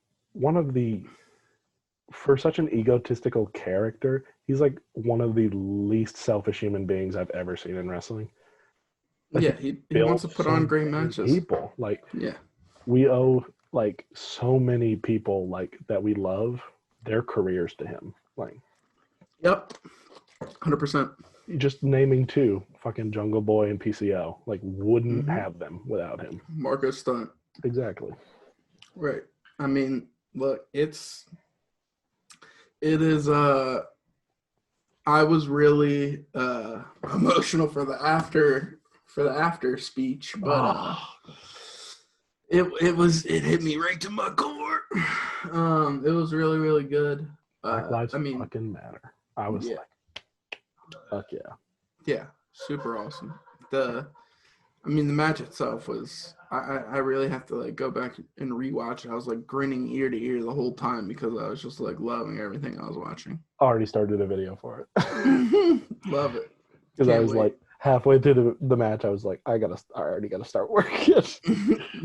for such an egotistical character, he's like one of the least selfish human beings I've ever seen in wrestling. Like, yeah, he wants to put on great matches. People like yeah, we owe like so many people like that we love their careers to him. Like, yep, 100%. Just naming two, fucking Jungle Boy and PCO, like wouldn't have them without him. Marco Stunt. Exactly. Right. I mean, look, it is. I was really emotional for the after speech, but it hit me right to my core. It was really, really good. Black lives fucking matter. I was like, fuck yeah. Yeah, super awesome. The match itself was. I really have to like go back and rewatch it. I was like grinning ear to ear the whole time because I was just like loving everything I was watching. Already started a video for it. Love it. Because I was like halfway through the match, I was like, I already gotta start working.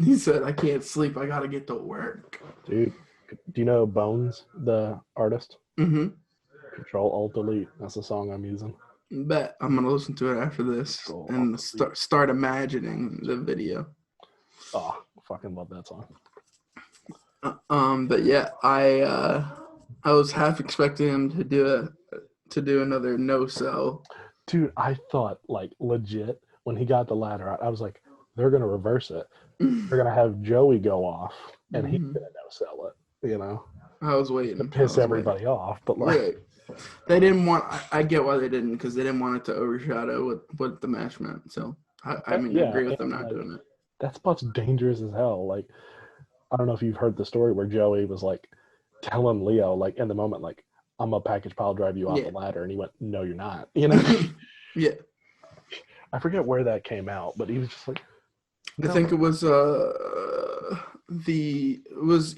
He said, I can't sleep. I gotta get to work. Dude, do you know Bones, the artist? Mm-hmm. Control Alt Delete. That's the song I'm using. Bet I'm gonna listen to it after this and start imagining the video. Oh, fucking love that song. But yeah, I was half expecting him to do another no sell. Dude, I thought like legit when he got the ladder out, I was like, they're gonna reverse it. They're gonna have Joey go off and he's gonna no sell it, you know. I was waiting. to piss everybody off, but like, Right. They didn't want. I get why they didn't, because they didn't want it to overshadow what the match meant. So I mean, I yeah, agree with them and not like doing it. that spot's dangerous as hell. Like, I don't know if you've heard the story where Joey was like telling Leo, like in the moment, like, I'm a package pile drive you off Yeah. the ladder, and he went, "No, you're not." You know, Yeah. I forget where that came out, but he was just like, I no. think it was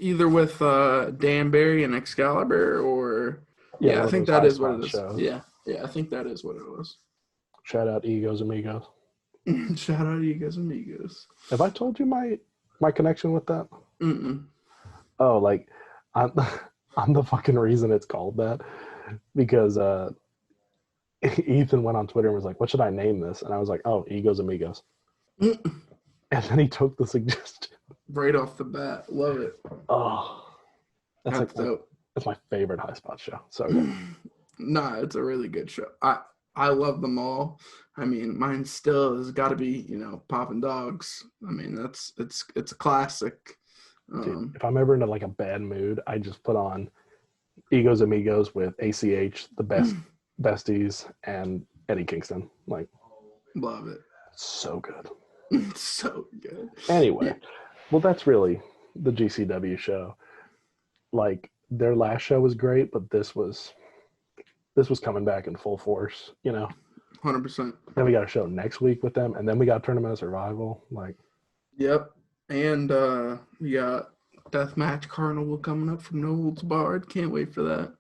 either with Dan Barry and Excalibur, or Yeah, I one of think those that high is what it spot is. shows. Yeah, I think that is what it was. Shout out Egos Amigos. Shout out to you guys, amigos. Have I told you my connection with that? Mm-mm. Oh, like I'm I'm the fucking reason it's called that because Ethan went on Twitter and was like, "What should I name this?" And I was like, "Oh, Egos Amigos." Mm-mm. And then he took the suggestion. Right off the bat, love it. Oh, that's That's like dope. that's my favorite high spot show. So good. Nah, it's a really good show. I love them all. I mean, mine still has got to be, Poppin' Dogs. I mean, it's a classic. Dude, if I'm ever in like a bad mood, I just put on Egos Amigos with ACH, the best besties, and Eddie Kingston. Like, Love it. so good. It's so good. Anyway, Yeah. well, that's really the GCW show. Like, their last show was great, but this was coming back in full force, 100%. Then we got a show next week with them, and then we got Tournament of Survival. Like, Yep. And we got Deathmatch Carnival coming up from No Holds Barred. Can't wait for that.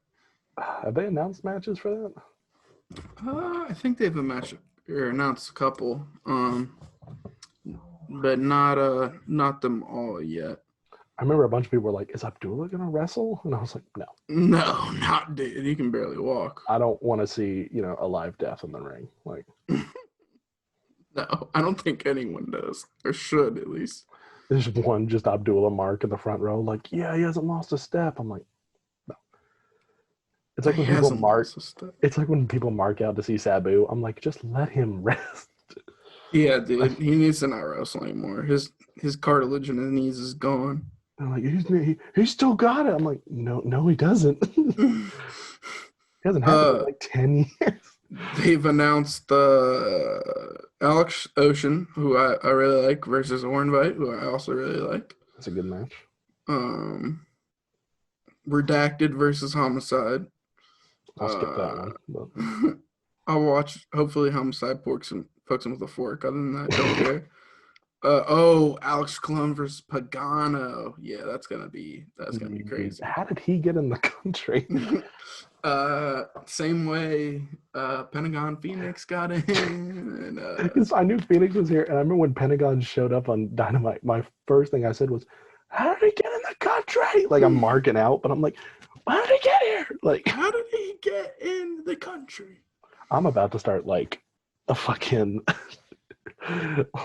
have they announced matches for that? I think they've announced a couple. But not them all yet. I remember a bunch of people were like, "Is Abdullah gonna wrestle?" And I was like, "No, No, not dude. He can barely walk. I don't want to see a live death in the ring." Like, No, I don't think anyone does, or should at least. there's one just Abdullah Mark in the front row, like, "Yeah, he hasn't lost a step." I'm like, no. It's like when people mark. It's like when people mark out to see Sabu. I'm like, just let him rest. Yeah, dude, he needs to not wrestle anymore. His cartilage in his knees is gone. They're like, he's still got it. I'm like, no, he doesn't. He hasn't had it in like 10 years. They've announced Alex Ocean, who I really like, versus Ornvite, who I also really like. That's a good match. Redacted versus Homicide. I'll skip that one. But... I'll watch. Hopefully, Homicide fucks him with a fork. Other than that, don't care. Alex Colon versus Pagano. Yeah, that's gonna be crazy. How did he get in the country? Same way Pentagon Phoenix got in. And, I knew Phoenix was here, and I remember when Pentagon showed up on Dynamite, my first thing I said was, "How did he get in the country?" Like, I'm marking out, but I'm like, "How did he get here?" Like, how did he get in the country? I'm about to start like a fucking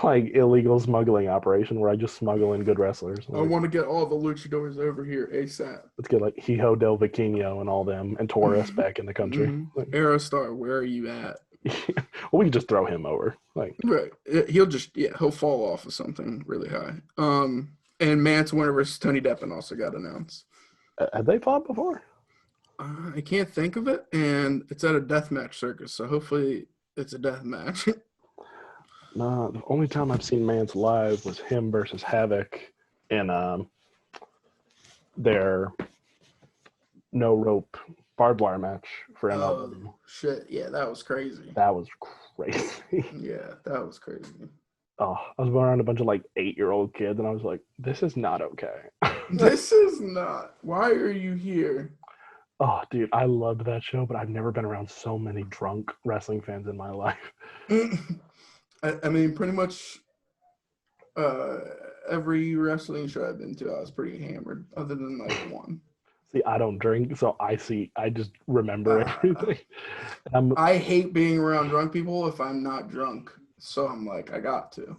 like illegal smuggling operation where I just smuggle in good wrestlers. Like, I want to get all the luchadors over here ASAP. Let's get like Hijo del Viquino and all them and Torres back in the country. Mm-hmm. Like, Aerostar, where are you at? well, we can just throw him over. Like, right. He'll fall off of something really high. And Mance Warner versus Tony Deppen also got announced. Have they fought before? I can't think of it, and it's at a deathmatch circus, so hopefully it's a death match. No, the only time I've seen Mance live was him versus Havoc in their no rope barbed wire match for MLW. Oh, shit. Yeah, that was crazy. That was crazy. Yeah, that was crazy. Oh, I was around a bunch of like 8-year-old kids, and I was like, this is not okay. This is not. Why are you here? Oh, dude, I loved that show, but I've never been around so many drunk wrestling fans in my life. I mean, pretty much every wrestling show I've been to, I was pretty hammered, other than like one. See, I don't drink, so I just remember everything. I hate being around drunk people if I'm not drunk. So I'm like, I got to.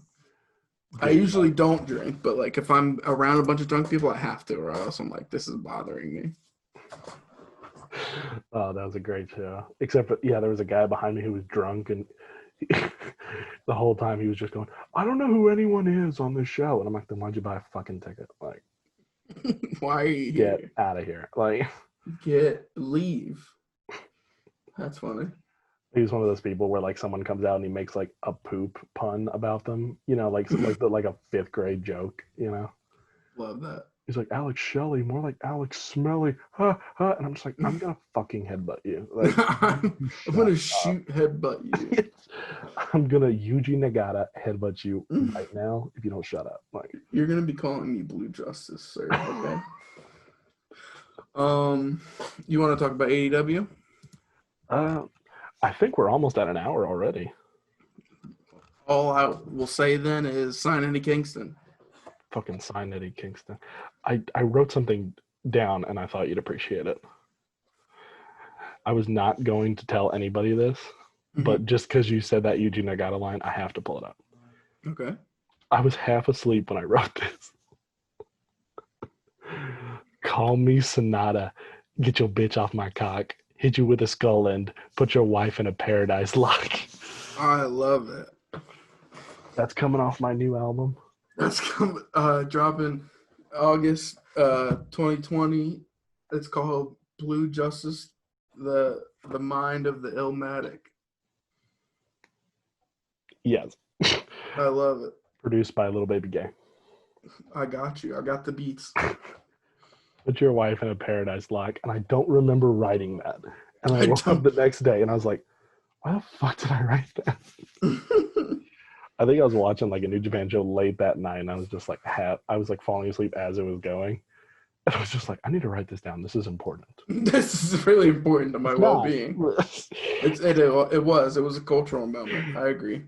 I usually don't drink, but like if I'm around a bunch of drunk people, I have to, or else I'm like, this is bothering me. Oh, that was a great show. Except for, there was a guy behind me who was drunk, and the whole time he was just going, I don't know who anyone is on this show. And I'm like, then why'd you buy a fucking ticket? Like, Why are you Get here? out of here. Like, Leave. That's funny. he's one of those people where like someone comes out and he makes like a poop pun about them, like a fifth grade joke, Love that. He's like, Alex Shelley, more like Alex Smelly, huh, huh. And I'm just like, I'm gonna fucking headbutt you. Like, I'm gonna shoot headbutt you. I'm gonna Yuji Nagata headbutt you right now if you don't shut up. Like, You're gonna be calling me Blue Justice, sir. Okay. You want to talk about AEW? I think we're almost at an hour already. All I will say then is sign Eddie Kingston. Fucking sign Eddie Kingston. I wrote something down and I thought you'd appreciate it. I was not going to tell anybody this, but just because you said that Yuji Nagata line, I have to pull it up. Okay. I was half asleep when I wrote this. Call me Sonata. Get your bitch off my cock. Hit you with a skull end. Put your wife in a paradise lock. I love it. That's coming off my new album. That's coming, dropping August 2020. It's called Blue Justice, the Mind of the Illmatic. Yes. I love it. Produced by Little Baby Gay. I got you. I got the beats. Put your wife in a paradise lock. And I don't remember writing that. And I woke up the next day and I was like, why the fuck did I write that? I think I was watching like a New Japan show late that night and I was just like I was like falling asleep as it was going. And I was just like, I need to write this down. This is important. This is really important to my well-being. It was a cultural moment. I agree.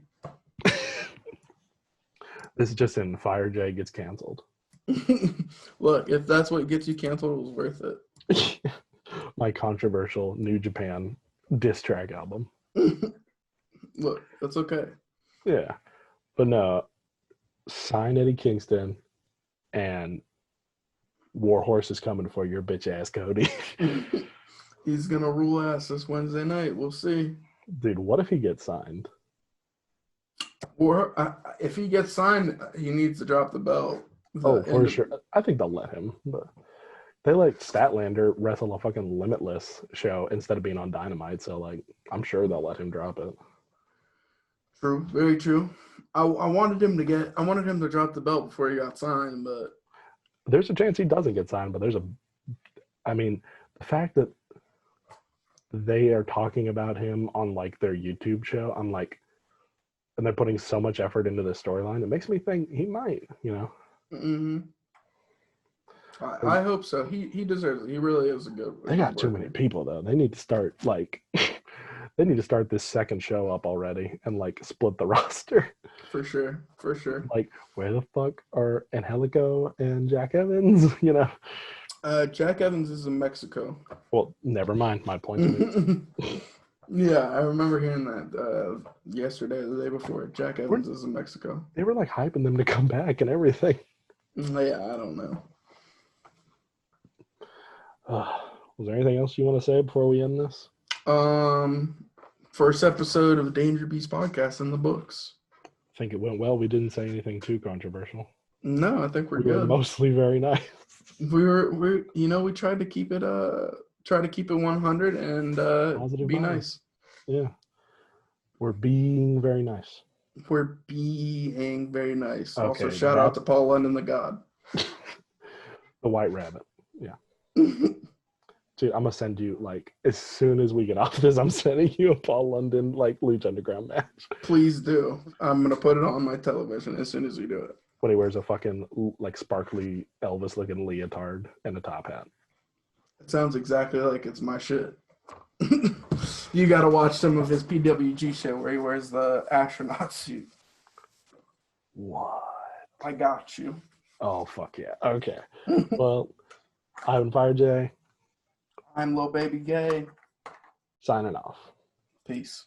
This is just in Fire J gets canceled. Look, if that's what gets you canceled, it was worth it. My controversial New Japan diss track album. Look, that's okay. Yeah. But no, sign Eddie Kingston and Warhorse is coming for your bitch ass, Cody. He's going to rule ass this Wednesday night. We'll see. Dude, what if he gets signed? Or if he gets signed, he needs to drop the belt. For sure. I think they'll let him. But they let Statlander wrestle a fucking Limitless show instead of being on Dynamite. So, like, I'm sure they'll let him drop it. True. Very true. I wanted him to drop the belt before he got signed, but there's a chance he doesn't get signed, but the fact that they are talking about him on like their YouTube show, I'm like, and they're putting so much effort into this storyline, it makes me think he might, I hope so. He deserves it. He really is a good. They got too many people though. They need to start this second show up already and like split the roster. For sure. Like, where the fuck are Angelico and Jack Evans? Jack Evans is in Mexico. Well, never mind. My point. Yeah, I remember hearing that yesterday, or the day before. Jack Evans is in Mexico. They were like hyping them to come back and everything. Yeah, I don't know. Was there anything else you want to say before we end this? First episode of Danger Beast podcast in the books. I think it went well. We didn't say anything too controversial. No, I think we're we good. Were mostly very nice. We tried to keep it 100 and be nice. Yeah. We're being very nice. We're being very nice. Okay, also, shout out to Paul London, the God. The White Rabbit. Yeah. Dude, I'm gonna send you like as soon as we get off this. I'm sending you a Paul London like Lucha Underground match. Please do. I'm gonna put it on my television as soon as we do it. When he wears a fucking like sparkly Elvis looking leotard and a top hat. It sounds exactly like it's my shit. You gotta watch some of his PWG shit where he wears the astronaut suit. What? I got you. Oh fuck yeah. Okay. Well, I'm Fire J. I'm Lil Baby Gay. Signing off. Peace.